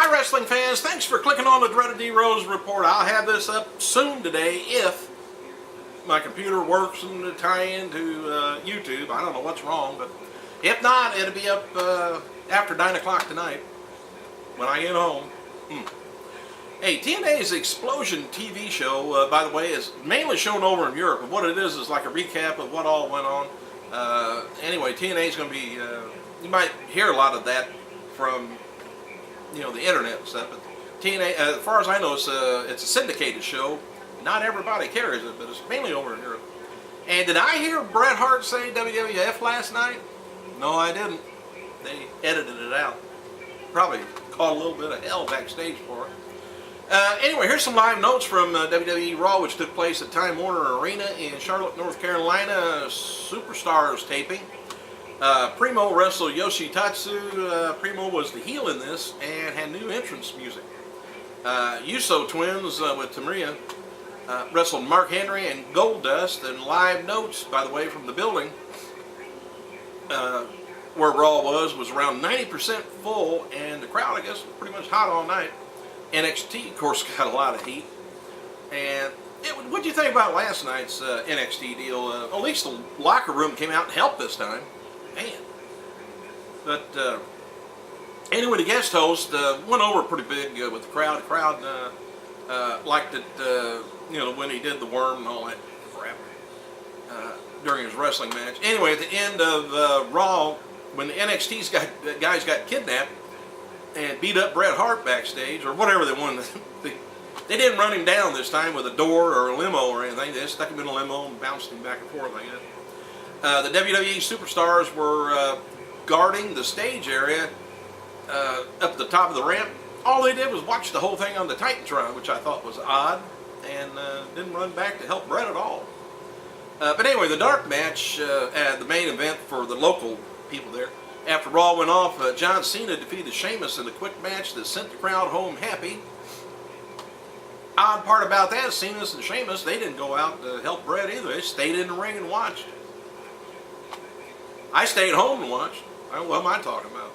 Hi wrestling fans, thanks for clicking on the Dreaded D Rose Report. I'll have this up soon today if my computer works and tie into YouTube. I don't know what's wrong, but if not, it'll be up after 9 o'clock tonight when I get home. Hey, TNA's Explosion TV show, by the way, is mainly shown over in Europe. And what it is like a recap of what all went on. Anyway, TNA is going to be, you might hear a lot of that from, you know, the internet and stuff. But TNA, as far as I know, it's a syndicated show. Not everybody carries it, but it's mainly over in Europe. And did I hear Bret Hart say WWF last night? No, I didn't. They edited it out. Probably caught a little bit of hell backstage for it. Anyway, here's some live notes from WWE Raw, which took place at Time Warner Arena in Charlotte, North Carolina. Superstars taping. Primo wrestled Yoshitatsu. Primo was the heel in this and had new entrance music. Uso twins with Tamria wrestled Mark Henry and Goldust. And live notes, by the way, from the building where Raw was around 90% full, and the crowd, I guess, was pretty much hot all night. NXT, of course, got a lot of heat. And what do you think about last night's NXT deal? At least the locker room came out and helped this time. Man. But anyway, the guest host went over pretty big with the crowd. The crowd liked it, you know, when he did the worm and all that crap during his wrestling match. Anyway, at the end of Raw, when the NXT guys got kidnapped and beat up Bret Hart backstage, or whatever they wanted. They didn't run him down this time with a door or a limo or anything. They just stuck him in a limo and bounced him back and forth, I guess. The WWE superstars were guarding the stage area up at the top of the ramp. All they did was watch the whole thing on the Titantron, which I thought was odd, and didn't run back to help Bret at all. But anyway, the dark match at the main event for the local people there. After Raw went off, John Cena defeated Sheamus in a quick match that sent the crowd home happy. Odd part about that, Cena and Sheamus, they didn't go out to help Bret either. They stayed in the ring and watched. I stayed home and watched. What am I talking about?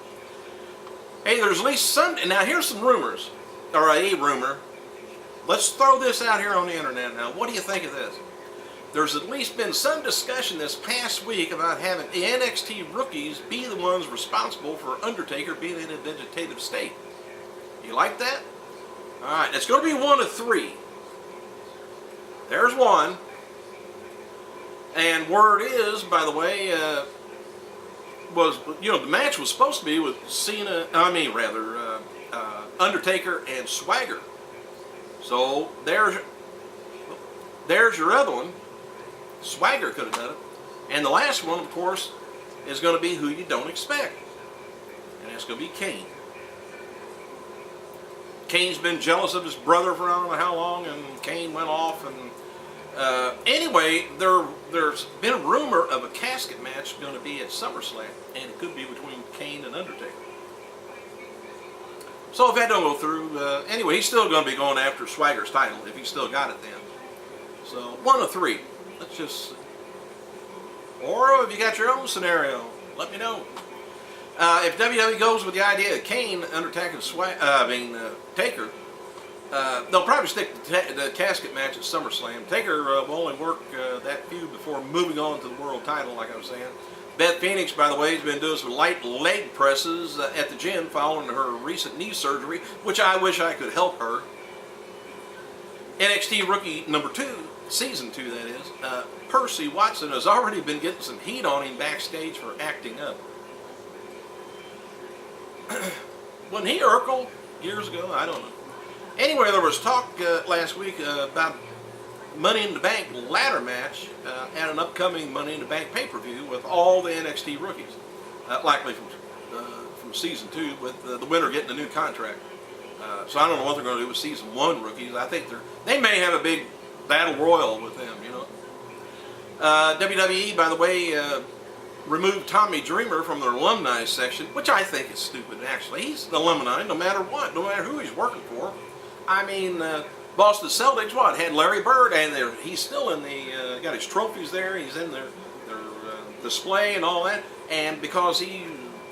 Hey, there's at least some... Now, here's some rumors, or a rumor. Let's throw this out here on the internet now. What do you think of this? There's at least been some discussion this past week about having the NXT rookies be the ones responsible for Undertaker being in a vegetative state. You like that? Alright, it's going to be one of three. There's one. And word is, by the way, was, you know, the match was supposed to be with Undertaker and Swagger. So, there's your other one. Swagger could have done it. And the last one, of course, is going to be who you don't expect. And that's going to be Kane. Kane's been jealous of his brother for I don't know how long, and Kane went off. And anyway, there's been a rumor of a casket match going to be at SummerSlam, and it could be between Kane and Undertaker. So if that don't go through, anyway, he's still going to be going after Swagger's title if he still got it then. So one of three. Let's just, or if you got your own scenario, let me know. If WWE goes with the idea of Kane undertaking Taker, they'll probably stick the casket match at SummerSlam. Taker will only work that feud before moving on to the world title, like I was saying. Beth Phoenix, by the way, has been doing some light leg presses at the gym following her recent knee surgery, which I wish I could help her. NXT rookie number 2, season 2 that is, Percy Watson has already been getting some heat on him backstage for acting up. Wasn't he Urkel years ago? I don't know. Anyway, there was talk last week about Money in the Bank ladder match at an upcoming Money in the Bank pay-per-view with all the NXT rookies, likely from season 2, with the winner getting a new contract. So I don't know what they're going to do with season 1 rookies. I think they may have a big battle royal with them, you know. WWE, by the way, removed Tommy Dreamer from their alumni section, which I think is stupid, actually. He's an alumni no matter what, no matter who he's working for. I mean, Boston Celtics, had Larry Bird, and he's still in the, got his trophies there, he's in their display and all that, and because he's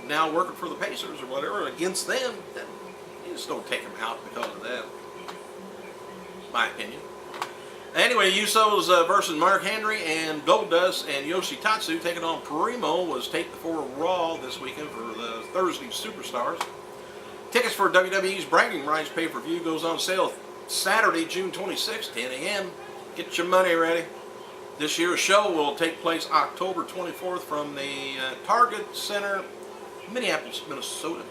now working for the Pacers or whatever, against them, You just don't take him out because of that. My opinion. Anyway, Usos versus Mark Henry and Goldust and Yoshitatsu taking on Primo was taped before Raw this weekend for the Thursday Superstars. Tickets for WWE's Bragging Rights pay-per-view goes on sale Saturday, June 26th, 10 a.m. Get your money ready. This year's show will take place October 24th from the Target Center, Minneapolis, Minnesota.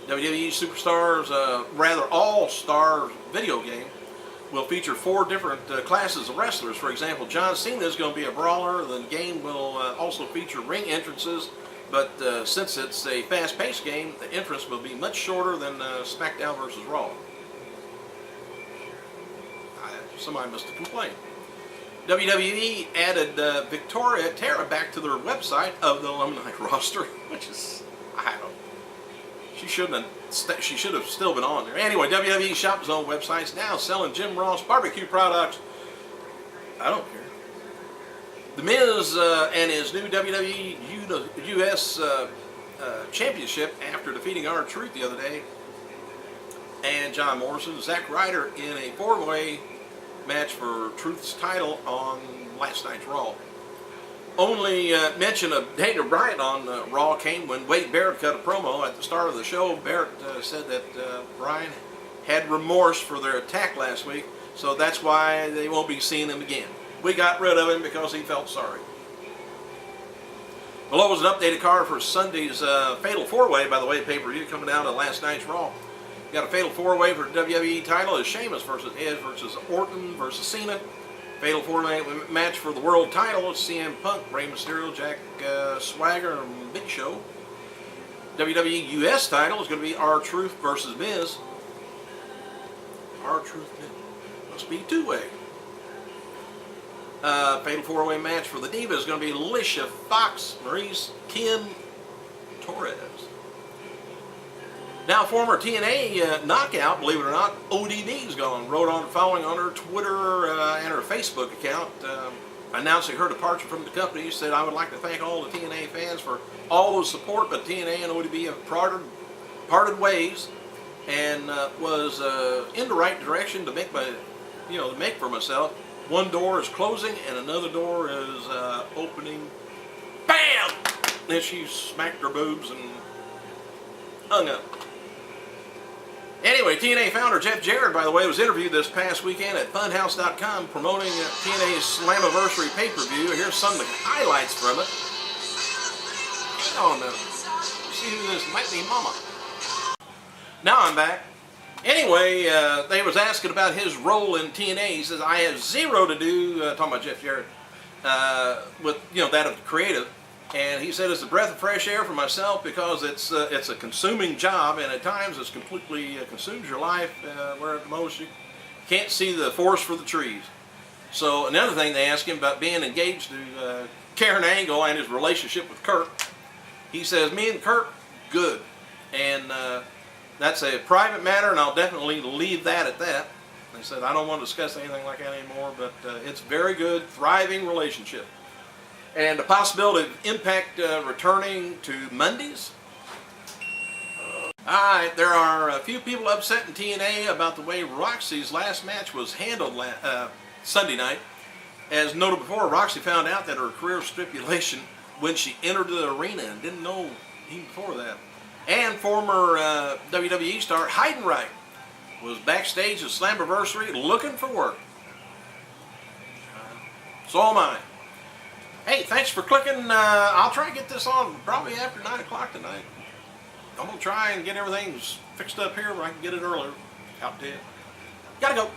WWE Superstars, All-Star video game will feature 4 different classes of wrestlers. For example, John Cena is going to be a brawler. The game will also feature ring entrances, but since it's a fast-paced game, the entrance will be much shorter than SmackDown vs. Raw. Somebody must have complained. WWE added Victoria Tara back to their website of the alumni roster, which is, I don't know. She should have still been on there. Anyway, WWE Shopzone website's now selling Jim Ross barbecue products. I don't care. The Miz and his new WWE US Championship after defeating R-Truth the other day, and John Morrison, Zack Ryder in a 4-way match for Truth's title on last night's Raw. Only mention of Daniel Bryan on Raw came when Wade Barrett cut a promo at the start of the show. Barrett said that Bryan had remorse for their attack last week, so that's why they won't be seeing him again. We got rid of him because he felt sorry. Below was an updated card for Sunday's Fatal 4-Way, by the way, pay-per-view coming out of last night's Raw. Got a Fatal 4-Way for WWE title as Sheamus versus Edge versus Orton versus Cena. Fatal 4-Way match for the world title is CM Punk, Rey Mysterio, Jack Swagger, and Big Show. WWE US title is going to be R-Truth versus Miz. R-Truth Miz. Must be 2-way. Fatal 4-Way match for the Diva is going to be Alicia Fox, Maurice, Kim, Torres. Now, former TNA knockout, believe it or not, ODB is gone. Wrote on following on her Twitter and her Facebook account, announcing her departure from the company. She said, "I would like to thank all the TNA fans for all the support, but TNA and ODB have parted ways, and was in the right direction to make make for myself. One door is closing and another door is opening." Bam! Then she smacked her boobs and hung up. Anyway, TNA founder Jeff Jarrett, by the way, was interviewed this past weekend at Funhouse.com promoting TNA's Slammiversary pay-per-view. Here's some of the highlights from it. Hang on a minute. See who this might be, Mama. Now I'm back. Anyway, they was asking about his role in TNA. He says, "I have zero to do," talking about Jeff Jarrett, with that of the creative. And he said, "It's a breath of fresh air for myself because it's a consuming job, and at times it's completely consumes your life, where at the most you can't see the forest for the trees." So another thing they asked him about being engaged to Karen Angle and his relationship with Kurt. He says, "Me and Kurt, good. And that's a private matter, and I'll definitely leave that at that." They said, "I don't want to discuss anything like that anymore, but it's very good, thriving relationship." And the possibility of Impact returning to Mondays. Alright, there are a few people upset in TNA about the way Roxy's last match was handled Sunday night. As noted before, Roxy found out that her career stipulation when she entered the arena and didn't know even before that. And former WWE star Heidenreich was backstage at Slammiversary looking for work. So am I. Hey, thanks for clicking. I'll try and get this on probably after 9 o'clock tonight. I'm going to try and get everything fixed up here where I can get it earlier. Out to you. Gotta go.